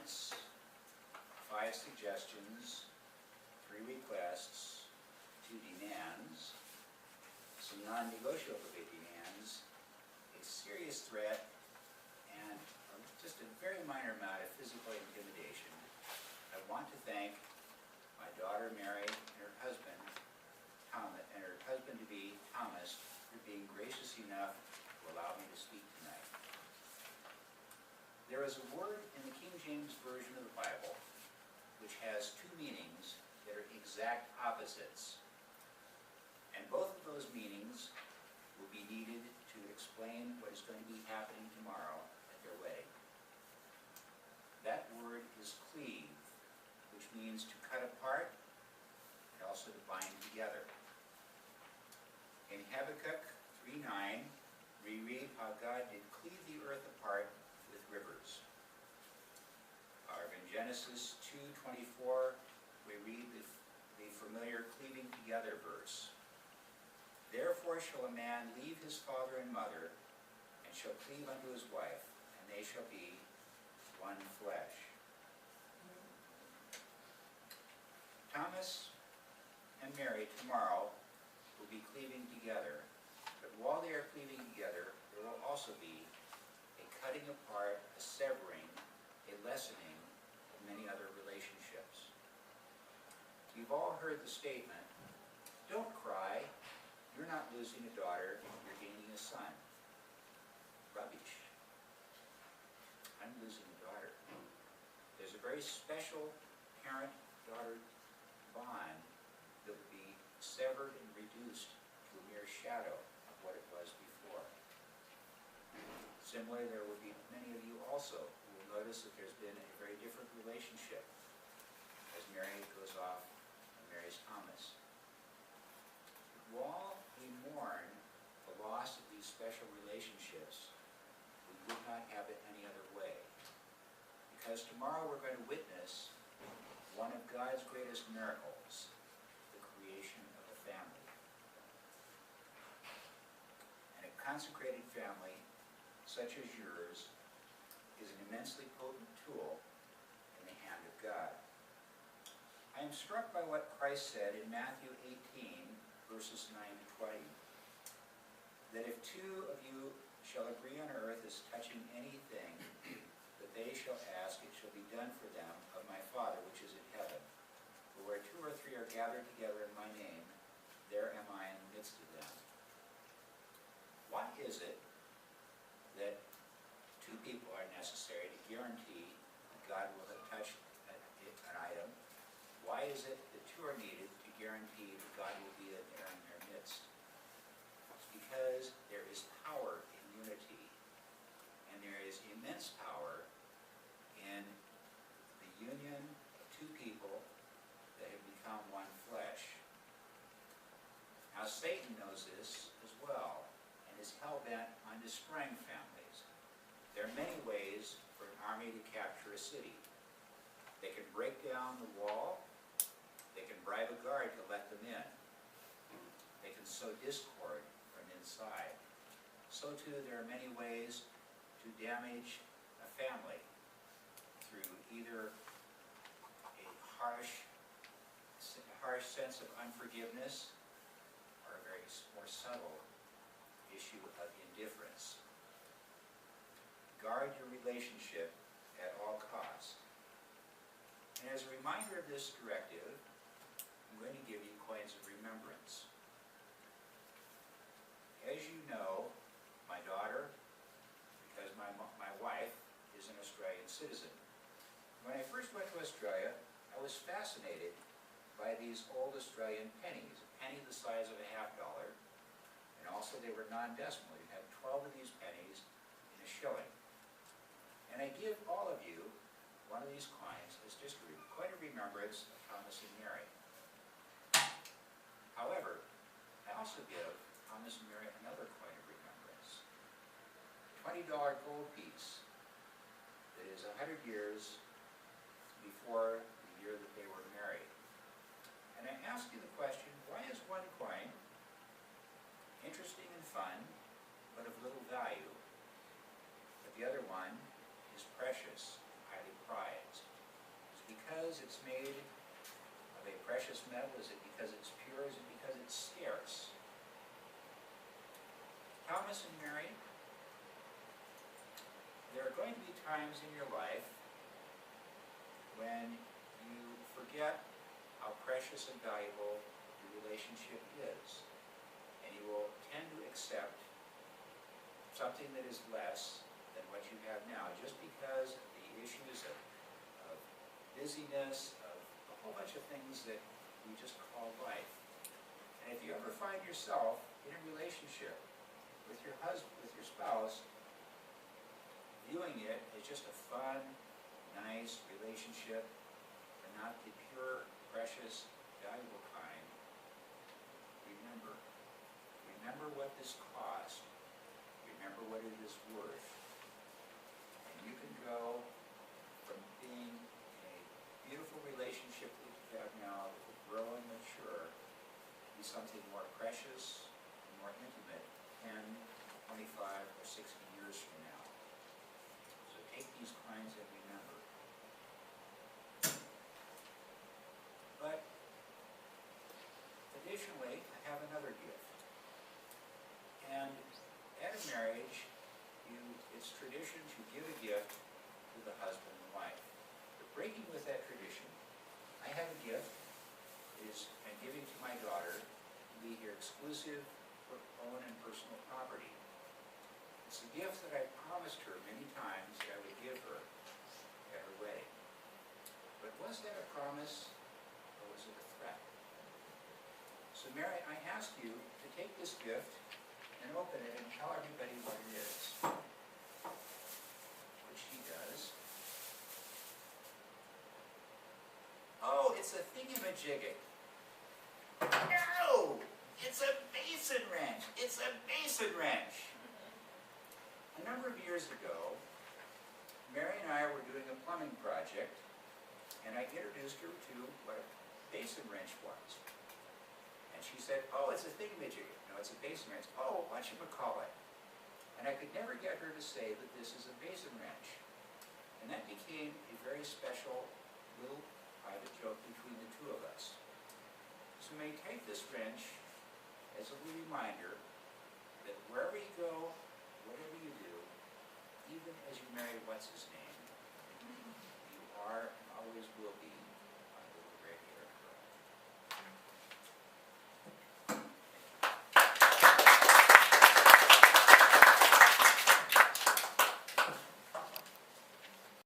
comments, 5 suggestions, 3 requests, 2 demands, some non-negotiable demands, a serious threat, and just a very minor amount of physical intimidation. I want to thank my daughter Mary and her husband, Thomas, and her husband-to-be, Thomas, for being gracious enough to allow me to speak tonight. There is a word in the King James Version of the Bible which has 2 meanings that are exact opposites. And both of those meanings will be needed to explain what is going to be happening tomorrow at their wedding. That word is cleave, which means to cut apart and also to bind together. In Habakkuk 3:9, we read how God did cleave the earth apart with rivers. In Genesis 2:24, we read the familiar cleaving together verse. Therefore shall a man leave his father and mother, and shall cleave unto his wife, and they shall be one flesh. Thomas and Mary tomorrow will be cleaving together, but while they are cleaving together, there will also be a cutting apart, a severing, a lessening of many other relationships. You've all heard the statement, don't cry, you're not losing a daughter, you're gaining a son. Rubbish. I'm losing a daughter. There's a very special parent-daughter bond that will be severed and reduced to a mere shadow of what it was before. Similarly, there will be many of you also who will notice that there's been a very different relationship as Mary goes off and marries Thomas. While we mourn the loss of these special relationships, we would not have it any other way. Because tomorrow we're going to witness one of God's greatest miracles, the creation of a family. And a consecrated family, such as yours, is an immensely potent tool in the hand of God. I am struck by what Christ said in Matthew 18, verses 9 to 20, that if 2 of you shall agree on earth as touching anything that they shall ask, it shall be done for them of my Father which is in heaven. For where 2 or 3 are gathered together in my name, there am I in the midst of them. Why is it that 2 people are necessary to guarantee that God will have touched an item? Why is it that 2 are needed to guarantee that God will be there in their midst? It's because there is power in unity, and there is immense power in the union of 2 people that have become one flesh. Now Satan knows this as well, and is hell-bent on destroying families. There are many ways for an army to capture a city. They can break down the wall. They can bribe a guard to let them in. They can sow discord from inside. So too, there are many ways to damage a family through either a harsh sense of unforgiveness or a very more subtle issue of indifference. Guard your relationship at all costs. And as a reminder of this directive, I'm going to give you coins of remembrance. As you know, my daughter, because my wife is an Australian citizen. When I first went to Australia, I was fascinated by these old Australian pennies, a penny the size of a $50, and also they were non-decimal. You had 12 of these pennies in a shilling. And I give all of you one of these coins as just quite a remembrance of Thomas and Mary. However, I also give Thomas and Mary another coin of remembrance. A $20 gold piece that is 100 years before the year that they were married. And I ask you the question, why is one coin interesting and fun, but of little value, but the other one is precious, highly prized? metal? Is it because it's pure? Is it because it's scarce? Thomas and Mary, there are going to be times in your life when you forget how precious and valuable your relationship is, and you will tend to accept something that is less than what you have now, just because of the issues of busyness, of a whole bunch of things that we just call life. And if you ever find yourself in a relationship with your husband, with your spouse, viewing it as just a fun, nice relationship, and not the pure, precious, valuable kind, remember what this cost. Remember what it is worth. And you can go from being in a beautiful relationship that you have now that will grow and mature to be something more precious and more intimate 10, 25, or 60 years from now. So take these kinds and remember. But additionally, I have another gift. And at a marriage, it's tradition to give a gift to the husband and wife. But breaking with that tradition, I have a gift. I'm giving to my daughter to be her exclusive own and personal property. It's a gift that I promised her many times that I would give her at her wedding. But was that a promise or was it a threat? So Mary, I ask you to take this gift and open it and tell everybody what it is. Which she does. Oh, it's a thingamajiggy. No! It's a basin wrench! It's a basin wrench! A number of years ago, Mary and I were doing a plumbing project, and I introduced her to what a basin wrench was. And she said, oh, it's a thingamajiggy. No, it's a basin wrench. Oh, whatchamacallit. And I could never get her to say that this is a basin wrench. And that became a very special little private joke between the two of us. So may take this wrench as a little reminder that wherever you go, whatever you do, even as you marry what's his name, you are and always will be